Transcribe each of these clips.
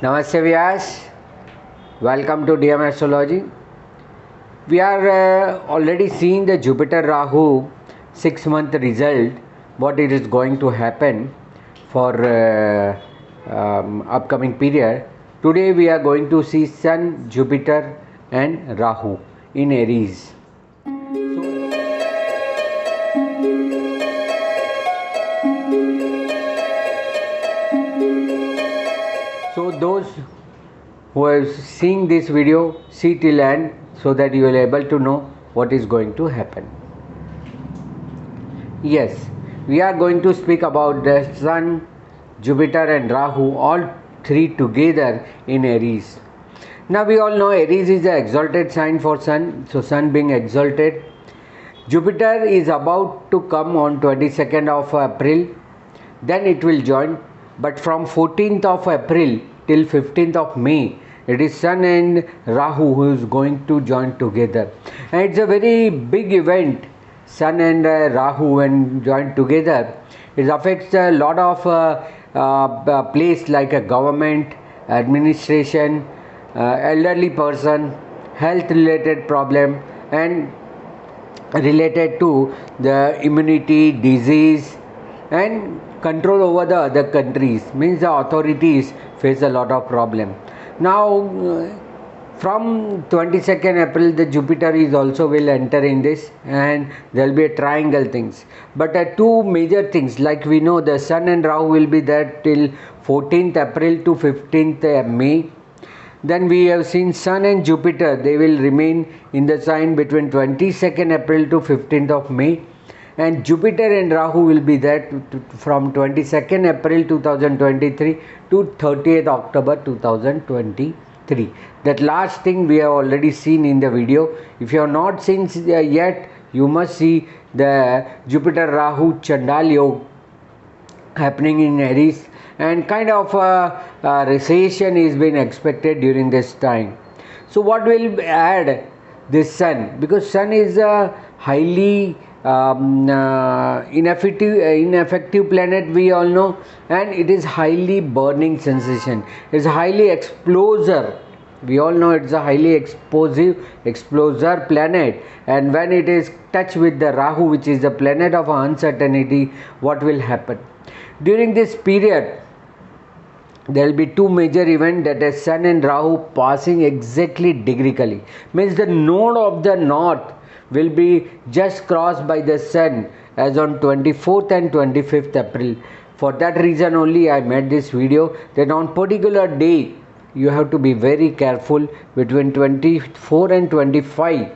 Namaste Vyas, welcome to Vedic Astrology. We are already seeing the Jupiter-Rahu 6-month result, what it is going to happen for upcoming period. Today we are going to see Sun, Jupiter and Rahu in Aries. So those who are seeing this video, see till end so that you will be able to know what is going to happen. Yes, we are going to speak about the Sun, Jupiter and Rahu, all three together in Aries. Now we all know Aries is the exalted sign for Sun, so Sun being exalted. Jupiter is about to come on 22nd of April, then it will join. But from 14th of April till 15th of May, it is Sun and Rahu who is going to join together. And it's a very big event, Sun and Rahu when joined together. It affects a lot of place like a government, administration, elderly person, health related problem and related to the immunity, disease and control over the other countries, means the authorities face a lot of problem. Now from 22nd April the Jupiter is also will enter in this and there will be a triangle things. But two major things, like we know the Sun and Rahu will be there till 14th April to 15th May. Then we have seen Sun and Jupiter, they will remain in the sign between 22nd April to 15th of May. And Jupiter and Rahu will be there from 22nd April 2023 to 30th October 2023. That last thing we have already seen in the video. If you have not seen yet, you must see the Jupiter Rahu Chandal Yoga happening in Aries, and kind of a recession is being expected during this time. So what will add this Sun? Because Sun is a highly ineffective planet, we all know, and it is highly burning sensation. It's highly exploser. We all know it's a highly explosive exploser planet, and when it is touched with the Rahu, which is the planet of uncertainty, what will happen during this period? There will be two major events, that is Sun and Rahu passing exactly degreically, means the node of the north will be just crossed by the Sun as on 24th and 25th April. For that reason only I made this video, that on particular day you have to be very careful. Between 24 and 25,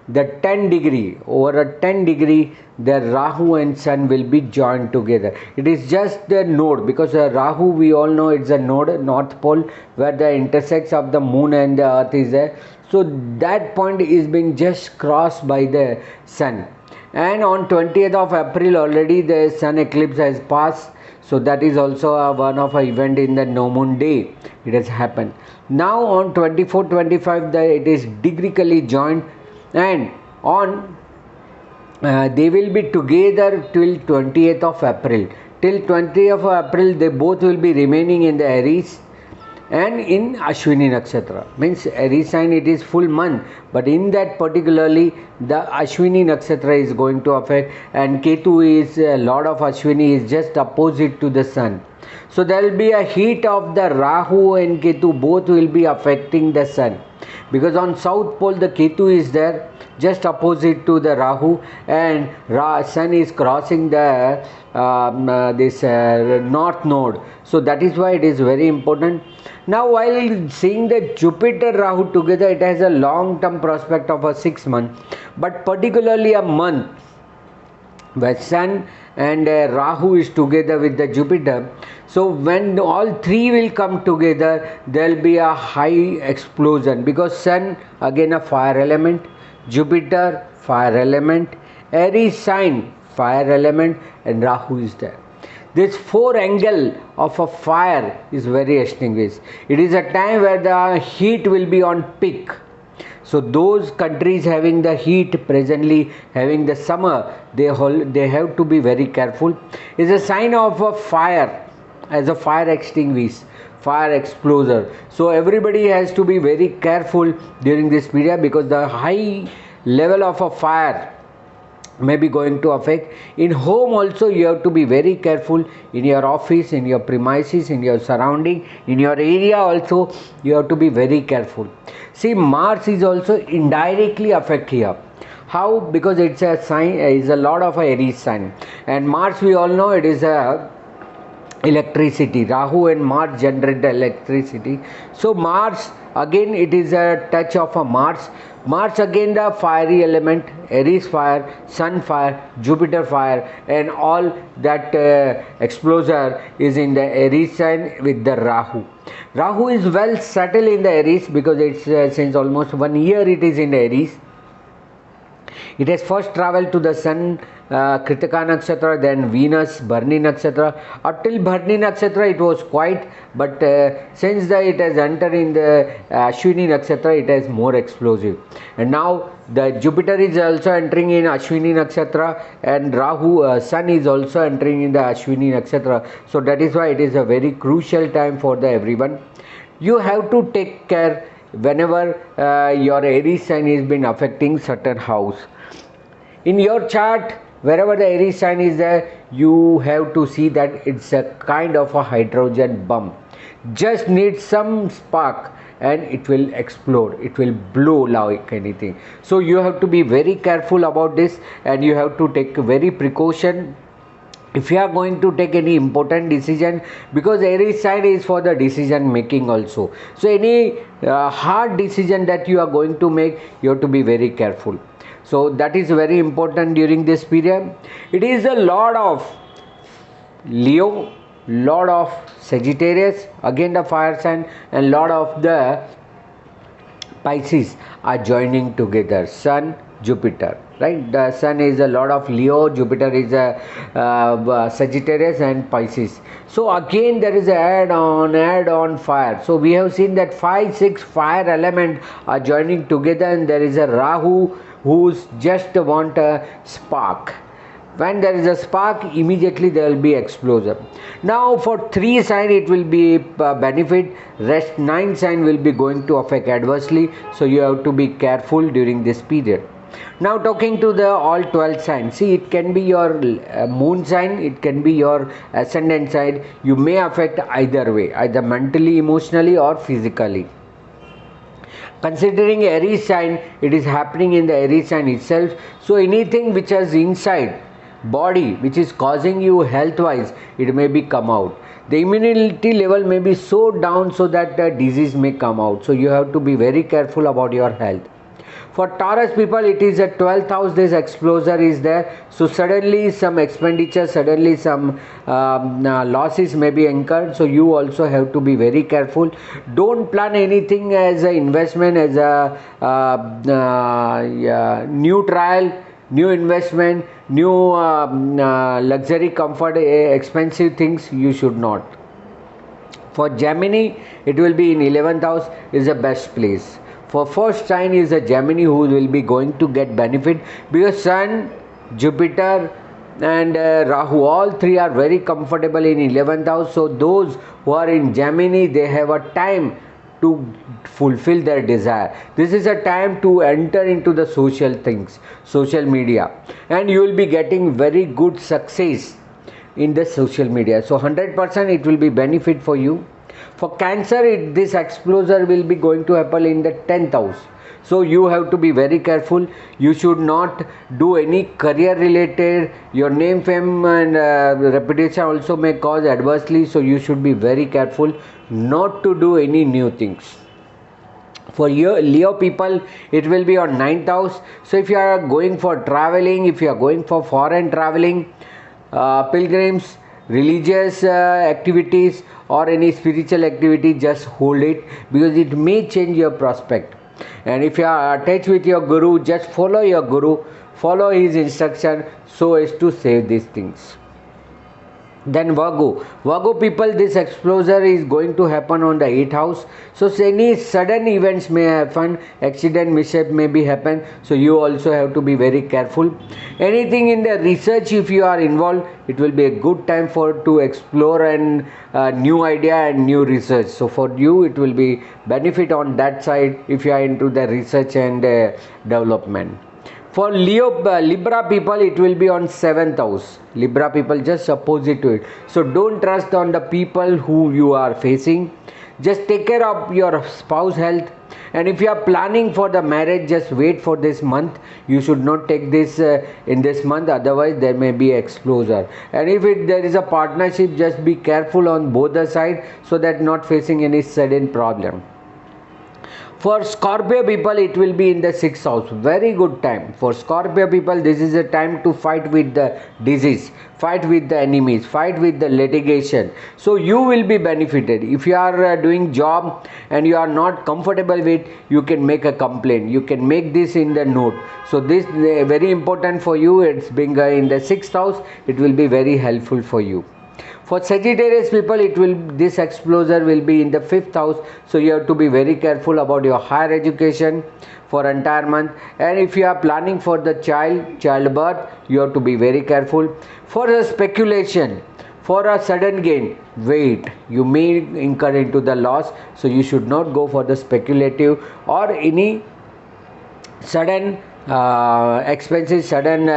the 10 degree, over a 10 degree, the Rahu and Sun will be joined together. It is just the node, because Rahu we all know it's a node, north pole, where the intersects of the moon and the earth is there. So that point is being just crossed by the Sun. And on 20th of April already the Sun eclipse has passed. So that is also one of an event in the no moon day. It has happened. Now on 24-25 it is degreically joined, and on they will be together till 20th of April. Till 20th of April they both will be remaining in the Aries and in Ashwini Nakshatra, means Aries sign it is full month, but in that particularly the Ashwini Nakshatra is going to affect, and Ketu is Lord of Ashwini, is just opposite to the Sun. So there will be a heat of the Rahu and Ketu, both will be affecting the Sun, because on south pole the Ketu is there just opposite to the Rahu, and Sun is crossing the this north node. So that is why it is very important. Now while seeing the Jupiter Rahu together, it has a long term prospect of a 6 month, but particularly a month where Sun and Rahu is together with the Jupiter. So when all three will come together, there will be a high explosion, because Sun again a fire element, Jupiter fire element, Aries sign fire element, and Rahu is there. This four angle of a fire is very extinguished. It is a time where the heat will be on peak. So those countries having the heat, presently having the summer, they have to be very careful. It's a sign of a fire, as a fire extinguisher, fire exploser. So everybody has to be very careful during this period, because the high level of a fire may be going to affect. In home also you have to be very careful, in your office, in your premises, in your surrounding, in your area also you have to be very careful. See, Mars is also indirectly affect here. How? Because it's a sign, is a lot of Aries sign, and Mars, we all know, it is a electricity. Rahu and Mars generate the electricity. So Mars, again, it is a touch of a Mars. Mars again the fiery element, Aries fire, Sun fire, Jupiter fire, and all that exploser is in the Aries sign with the Rahu. Rahu is well settled in the Aries, because it's since almost 1 year it is in Aries. It has first travelled to the Sun, Kritika Nakshatra, then Venus, Bharani Nakshatra. Up till Bharani Nakshatra it was quiet, but since it has entered in the Ashwini Nakshatra, it is more explosive. And now the Jupiter is also entering in Ashwini Nakshatra, and Rahu, Sun is also entering in the Ashwini Nakshatra. So that is why it is a very crucial time for the everyone. You have to take care whenever your Aries sign has been affecting certain house. In your chart, wherever the Aries sign is there, you have to see that it's a kind of a hydrogen bomb. Just needs some spark and it will explode, it will blow like anything. So you have to be very careful about this, and you have to take very precaution if you are going to take any important decision, because Aries sign is for the decision making also. So any hard decision that you are going to make, you have to be very careful. So that is very important during this period. It is a lot of Leo, lot of Sagittarius, again the fire sign, and lot of the Pisces are joining together. Sun, Jupiter, right? The Sun is a lot of Leo, Jupiter is a Sagittarius, and Pisces. So again there is a add on fire. So we have seen that 5, 6 fire element are joining together, and there is a Rahu who's just want a spark. When there is a spark, immediately there will be explosion. Now for 3 sign it will be benefit, rest 9 sign will be going to affect adversely. So you have to be careful during this period. Now talking to the all 12 signs, see, it can be your moon sign, it can be your ascendant sign. You may affect either way, either mentally, emotionally, or physically. Considering Aries sign, it is happening in the Aries sign itself. So anything which is inside body, which is causing you health wise, it may be come out. The immunity level may be so down, so that the disease may come out. So you have to be very careful about your health. For Taurus people, it is a 12th house, this exploser is there. So suddenly some expenditure, suddenly some losses may be incurred. So you also have to be very careful. Don't plan anything as an investment, as a new trial, new investment, new luxury, comfort, expensive things you should not. For Gemini, it will be in 11th house, is the best place. For first sign is a Gemini who will be going to get benefit, because Sun, Jupiter and Rahu, all 3 are very comfortable in 11th house. So those who are in Gemini, they have a time to fulfill their desire. This is a time to enter into the social things, social media, and you will be getting very good success in the social media. So 100% it will be benefit for you. For Cancer, this explosion will be going to happen in the 10th house. So you have to be very careful. You should not do any career related. Your name, fame and reputation also may cause adversely. So you should be very careful not to do any new things. For Leo people, it will be on 9th house. So if you are going for traveling, if you are going for foreign traveling, pilgrims, religious activities, or any spiritual activity, just hold it, because it may change your prospect. And if you are attached with your guru, just follow your guru, follow his instruction, so as to save these things. Then Virgo people, this exposure is going to happen on the 8th house. So any sudden events may happen, accident, mishap may be happen. So you also have to be very careful. Anything in the research, if you are involved, it will be a good time for to explore and new idea and new research. So for you, it will be benefit on that side if you are into the research and development. For Libra people, it will be on 7th house. Libra people, just opposite to it. So don't trust on the people who you are facing. Just take care of your spouse health. And if you are planning for the marriage, just wait for this month. You should not take this in this month, otherwise there may be exposure. And if there is a partnership, just be careful on both the sides so that not facing any sudden problem. For Scorpio people, it will be in the 6th house. Very good time. For Scorpio people, this is a time to fight with the disease, fight with the enemies, fight with the litigation. So you will be benefited. If you are doing job and you are not comfortable with, you can make a complaint. You can make this in the note. So this very important for you. It's being in the 6th house. It will be very helpful for you. For Sagittarius people, this exposure will be in the 5th house. So you have to be very careful about your higher education for entire month. And if you are planning for the childbirth, you have to be very careful. For the speculation, for a sudden gain, wait. You may incur into the loss. So you should not go for the speculative or any sudden expenses, sudden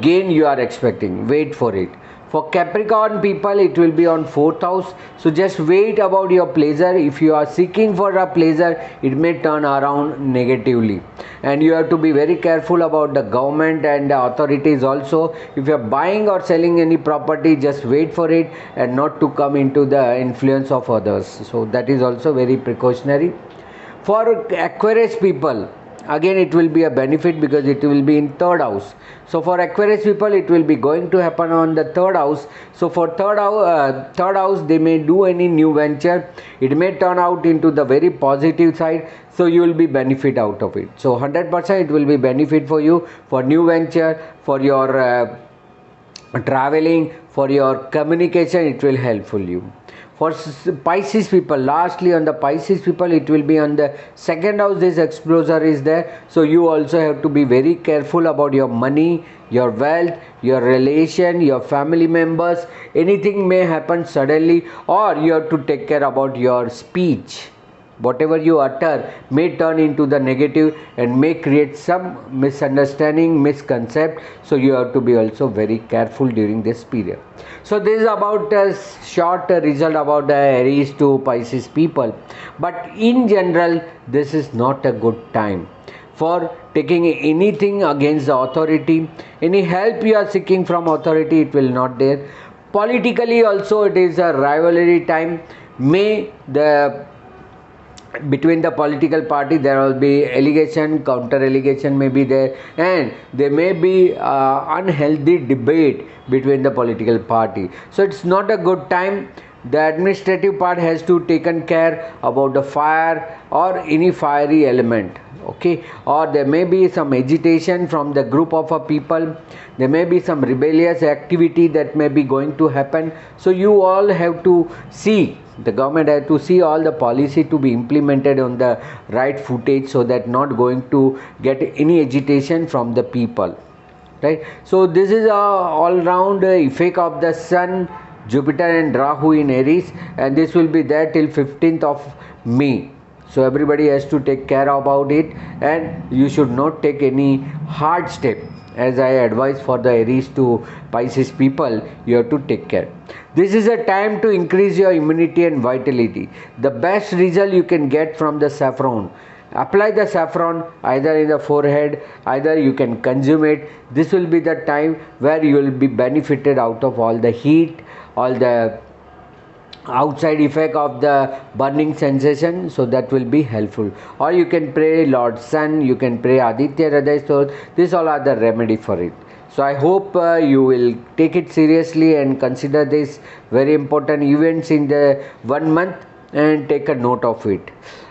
gain you are expecting. Wait for it. For Capricorn people, it will be on 4th house. So just wait about your pleasure. If you are seeking for a pleasure, it may turn around negatively. And you have to be very careful about the government and the authorities also. If you are buying or selling any property, just wait for it and not to come into the influence of others. So that is also very precautionary. For Aquarius people, again it will be a benefit because it will be in 3rd house. So for Aquarius people, it will be going to happen on the 3rd house. So for third house, they may do any new venture. It may turn out into the very positive side. So you will be benefit out of it. So 100% it will be benefit for you for new venture, for your traveling, for your communication. It will helpful you. For Pisces people, lastly on the Pisces people, it will be on the 2nd house. This exposure is there. So you also have to be very careful about your money, your wealth, your relation, your family members. Anything may happen suddenly, or you have to take care about your speech. Whatever you utter may turn into the negative and may create some misunderstanding, misconcept. So you have to be also very careful during this period. So this is about a short result about the Aries to Pisces people. But in general, this is not a good time for taking anything against the authority. Any help you are seeking from authority, it will not there. Politically also, it is a rivalry time. Between the political party, there will be allegation, counter allegation may be there, and there may be unhealthy debate between the political party. So it's not a good time. The administrative part has to taken care about the fire or any fiery element, okay, or there may be some agitation from the group of people. There may be some rebellious activity that may be going to happen. So you all have to see, the government has to see all the policy to be implemented on the right footage, so that not going to get any agitation from the people, right? So this is a all round effect of the sun, Jupiter and Rahu in Aries, and this will be there till 15th of May. So everybody has to take care about it, and you should not take any hard step. As I advise for the Aries to Pisces people, you have to take care. This is a time to increase your immunity and vitality. The best result you can get from the saffron. Apply the saffron either in the forehead, either you can consume it. This will be the time where you will be benefited out of all the heat, all the outside effect of the burning sensation. So that will be helpful. Or you can pray Lord Sun, you can pray Aditya Hriday Stotra. These all are the remedy for it. So I hope you will take it seriously and consider this very important events in the 1 month and take a note of it.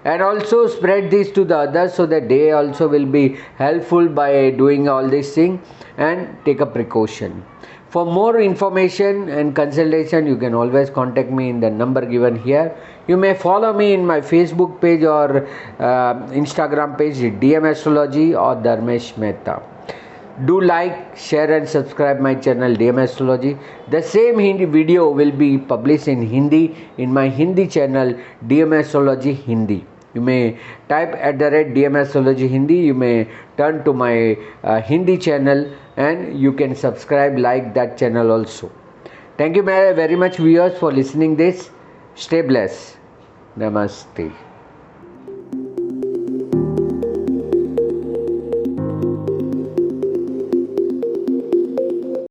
And also spread this to the others, so that they also will be helpful by doing all this thing, and take a precaution. For more information and consultation, you can always contact me in the number given here. You may follow me in my Facebook page or Instagram page, DM Astrology or Dharmesh Mehta. Do like, share and subscribe my channel DM Astrology. The same Hindi video will be published in Hindi in my Hindi channel DM Astrology Hindi. You may type @DM Astrology Hindi. You may turn to my Hindi channel and you can subscribe, like that channel also. Thank you very much viewers for listening this. Stay blessed. Namaste.